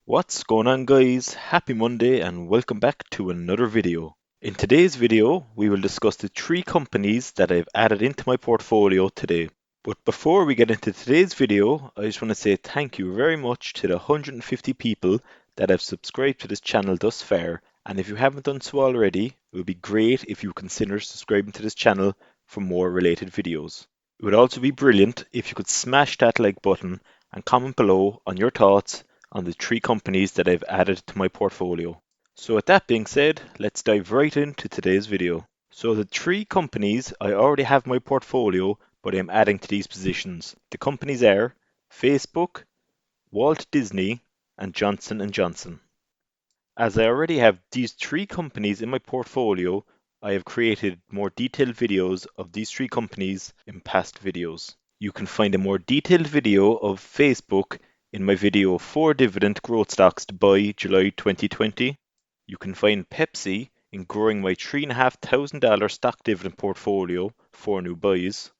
What's going on, guys? Happy Monday and welcome back to another video. In today's video, we will discuss the three companies that I've added into my portfolio today. But before we get into today's video, I just want to say thank you very much to the 150 people that have subscribed to this channel thus far. And if you haven't done so already, it would be great if you consider subscribing to this channel for more related videos. It would also be brilliant if you could smash that like button and comment below on your thoughts on the three companies that I've added to my portfolio. So with that being said, let's dive right into today's video. So the three companies I already have in my portfolio, but I'm adding to these positions. The companies are Facebook, Walt Disney, and Johnson & Johnson. As I already have these three companies in my portfolio, I have created more detailed videos of these three companies in past videos. You can find a more detailed video of Facebook in my video 4 dividend growth stocks to buy July 2020. You can find Pepsi in growing my $3,500 stock dividend portfolio for new buys.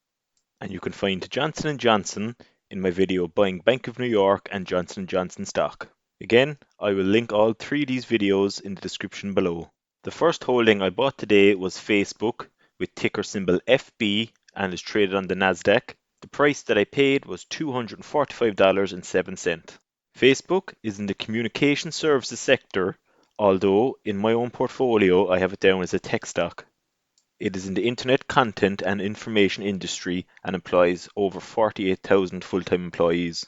And you can find Johnson & Johnson in my video buying Bank of New York and Johnson & Johnson stock. Again, I will link all three of these videos in the description below. The first holding I bought today was Facebook with ticker symbol FB and is traded on the Nasdaq. The price that I paid was $245.07. Facebook is in the communication services sector, although in my own portfolio I have it down as a tech stock. It is in the internet content and information industry and employs over 48,000 full-time employees.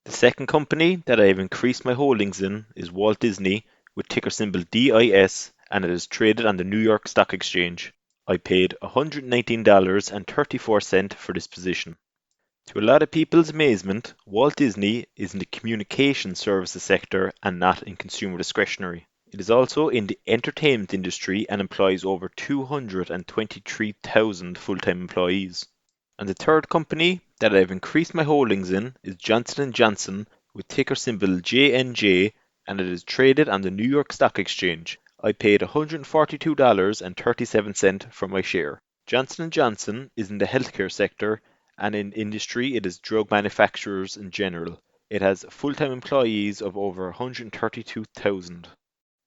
The second company that I have increased my holdings in is Walt Disney with ticker symbol DIS and it is traded on the New York Stock Exchange. I paid $119.34 for this position. To a lot of people's amazement, Walt Disney is in the communication services sector and not in consumer discretionary. It is also in the entertainment industry and employs over 223,000 full-time employees. And the third company that I have increased my holdings in is Johnson & Johnson with ticker symbol JNJ and it is traded on the New York Stock Exchange. I paid $142.37 for my share. Johnson & Johnson is in the healthcare sector and in industry it is drug manufacturers in general. It has full-time employees of over 132,000.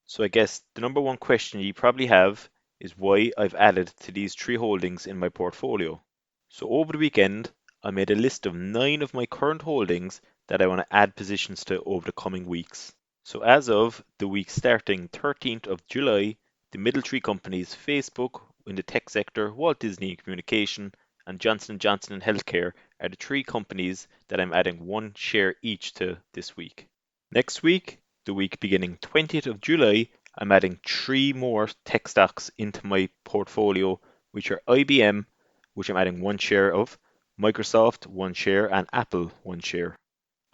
So I guess the number one question you probably have is why I've added to these three holdings in my portfolio. So over the weekend, I made a list of 9 of my current holdings that I want to add positions to over the coming weeks. So as of the week starting 13th of July, the middle three companies, Facebook in the tech sector, Walt Disney in communication, and Johnson & Johnson in healthcare are the three companies that I'm adding one share each to this week. Next week, the week beginning 20th of July, I'm adding 3 more tech stocks into my portfolio, which are IBM, which I'm adding 1 share of, Microsoft 1 share, and Apple 1 share.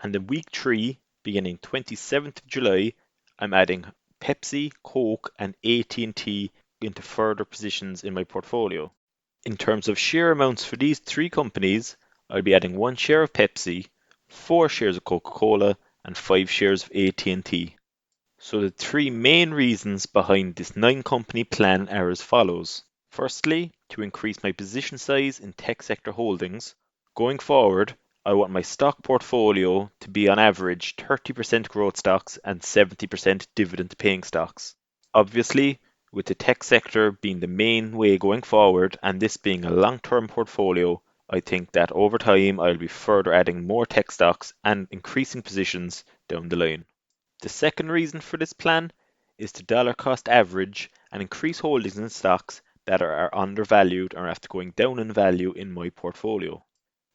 And in week 3, beginning 27th of July, I'm adding Pepsi, Coke, and AT&T into further positions in my portfolio. In terms of share amounts for these 3 companies, I'll be adding 1 share of Pepsi, 4 shares of Coca-Cola, and 5 shares of AT&T. So the 3 main reasons behind this 9 company plan are as follows. Firstly, to increase my position size in tech sector holdings. Going forward, I want my stock portfolio to be on average 30% growth stocks and 70% dividend paying stocks. Obviously, with the tech sector being the main way going forward and this being a long-term portfolio, I think that over time I'll be further adding more tech stocks and increasing positions down the line. The second reason for this plan is to dollar cost average and increase holdings in stocks that are undervalued or after going down in value in my portfolio.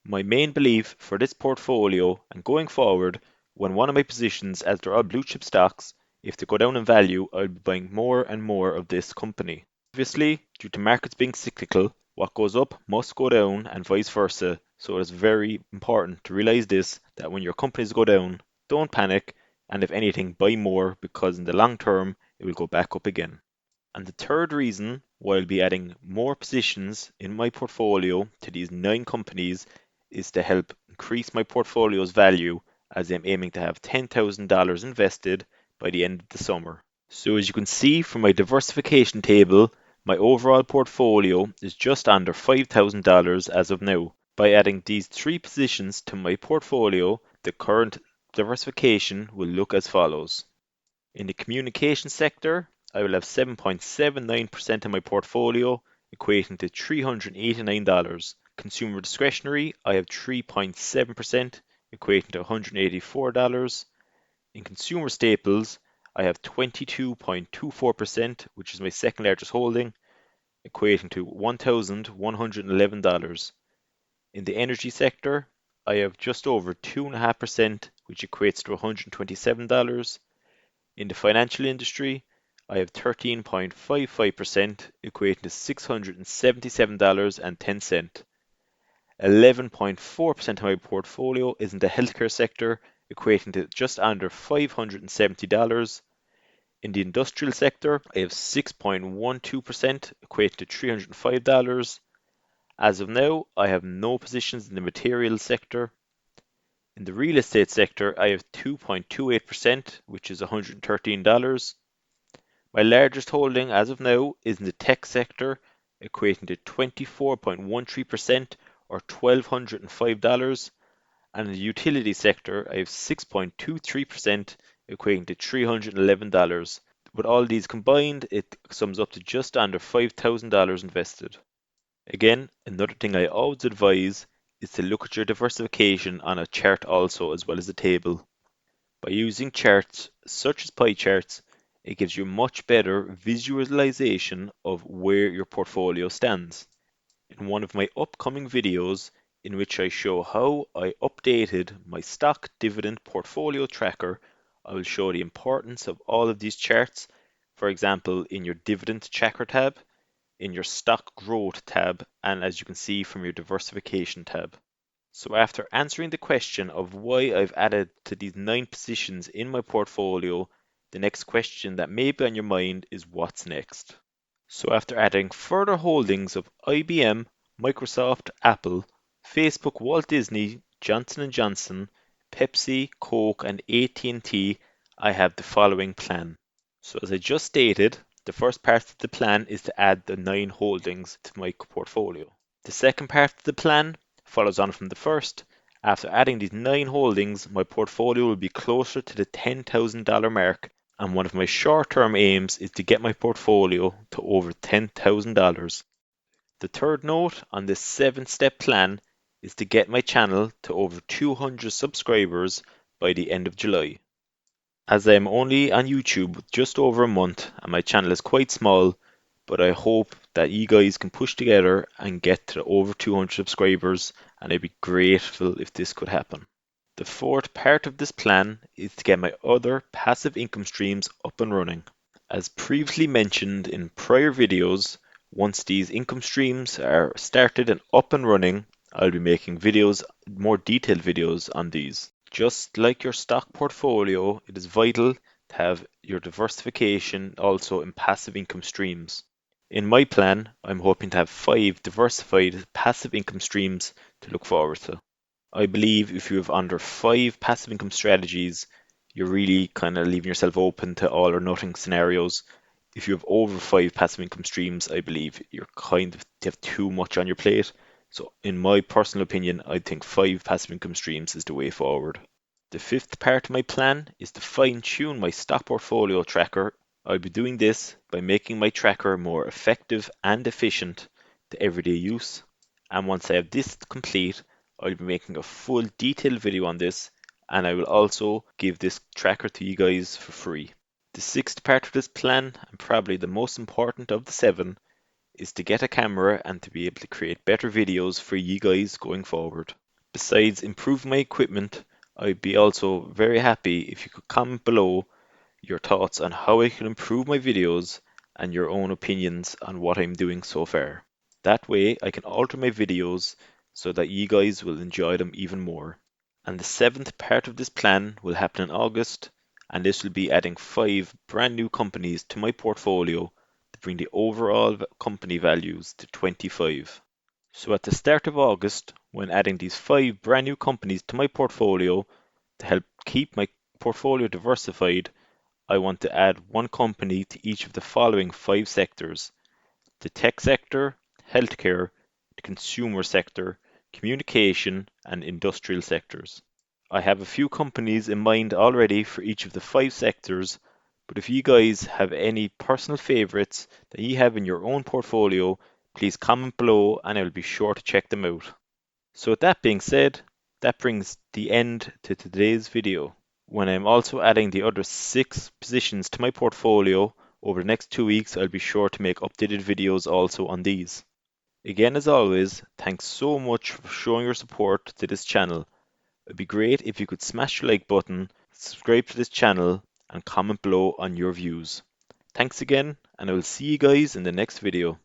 My main belief for this portfolio and going forward, when one of my positions as they're all blue chip stocks, if they go down in value, I'll be buying more and more of this company. Obviously, due to markets being cyclical, what goes up must go down and vice versa. So it is very important to realize this, that when your companies go down, don't panic, and if anything, buy more because in the long term, it will go back up again. And the third reason why I'll be adding more positions in my portfolio to these 9 companies is to help increase my portfolio's value as I'm aiming to have $10,000 invested by the end of the summer. So as you can see from my diversification table, my overall portfolio is just under $5,000 as of now. By adding these 3 positions to my portfolio, the current diversification will look as follows. In the communication sector, I will have 7.79% of my portfolio, equating to $389. Consumer discretionary, I have 3.7%, equating to $184. In consumer staples, I have 22.24%, which is my second largest holding, equating to $1,111. In the energy sector, I have just over 2.5%, which equates to $127. In the financial industry, I have 13.55%, equating to $677.10. 11.4% of my portfolio is in the healthcare sector, equating to just under $570. In the industrial sector, I have 6.12%, equating to $305. As of now, I have no positions in the materials sector. In the real estate sector, I have 2.28%, which is $113. My largest holding as of now is in the tech sector, equating to 24.13% or $1,205. And in the utility sector, I have 6.23%, equating to $311. With all these combined, it sums up to just under $5,000 invested. Again, another thing I always advise is to look at your diversification on a chart also as well as a table. By using charts such as pie charts, it gives you much better visualization of where your portfolio stands. In one of my upcoming videos, in which I show how I updated my stock dividend portfolio tracker, I will show the importance of all of these charts, for example, in your dividend tracker tab, in your stock growth tab, and as you can see from your diversification tab. So after answering the question of why I've added to these 9 positions in my portfolio, the next question that may be on your mind is what's next. So after adding further holdings of IBM, Microsoft, Apple, Facebook, Walt Disney, Johnson & Johnson, Pepsi, Coke, and AT&T, I have the following plan. So as I just stated, the first part of the plan is to add the 9 holdings to my portfolio. The second part of the plan follows on from the first. After adding these 9 holdings, my portfolio will be closer to the $10,000 mark, and one of my short-term aims is to get my portfolio to over $10,000. The third note on this 7-step plan is to get my channel to over 200 subscribers by the end of July. As I am only on YouTube with just over a month and my channel is quite small, but I hope that you guys can push together and get to over 200 subscribers, and I'd be grateful if this could happen. The fourth part of this plan is to get my other passive income streams up and running. As previously mentioned in prior videos, once these income streams are started and up and running, I'll be making videos, more detailed videos on these. Just like your stock portfolio, it is vital to have your diversification also in passive income streams. In my plan, I'm hoping to have 5 diversified passive income streams to look forward to. I believe if you have under 5 passive income strategies, you're really kind of leaving yourself open to all or nothing scenarios. If you have over 5 passive income streams, I believe you're kind of you have too much on your plate. So in my personal opinion, I think 5 passive income streams is the way forward. The fifth part of my plan is to fine-tune my stock portfolio tracker. I'll be doing this by making my tracker more effective and efficient to everyday use. And once I have this complete, I'll be making a full detailed video on this, and I will also give this tracker to you guys for free. The sixth part of this plan, and probably the most important of the 7, is to get a camera and to be able to create better videos for you guys going forward. Besides improving my equipment, I'd be also very happy if you could comment below your thoughts on how I can improve my videos and your own opinions on what I'm doing so far. That way I can alter my videos so that you guys will enjoy them even more. And the 7th part of this plan will happen in August, and this will be adding 5 brand new companies to my portfolio to bring the overall company values to 25. So at the start of August, when adding these 5 brand new companies to my portfolio to help keep my portfolio diversified, I want to add 1 company to each of the following 5 sectors: the tech sector, healthcare, the consumer sector, communication, and industrial sectors. I have a few companies in mind already for each of the 5 sectors, but if you guys have any personal favorites that you have in your own portfolio, please comment below and I will be sure to check them out. So with that being said, that brings the end to today's video. When I'm also adding the other 6 positions to my portfolio over the next 2 weeks, I'll be sure to make updated videos also on these. Again, as always, thanks so much for showing your support to this channel. It'd be great if you could smash the like button, subscribe to this channel, and comment below on your views. Thanks again, and I will see you guys in the next video.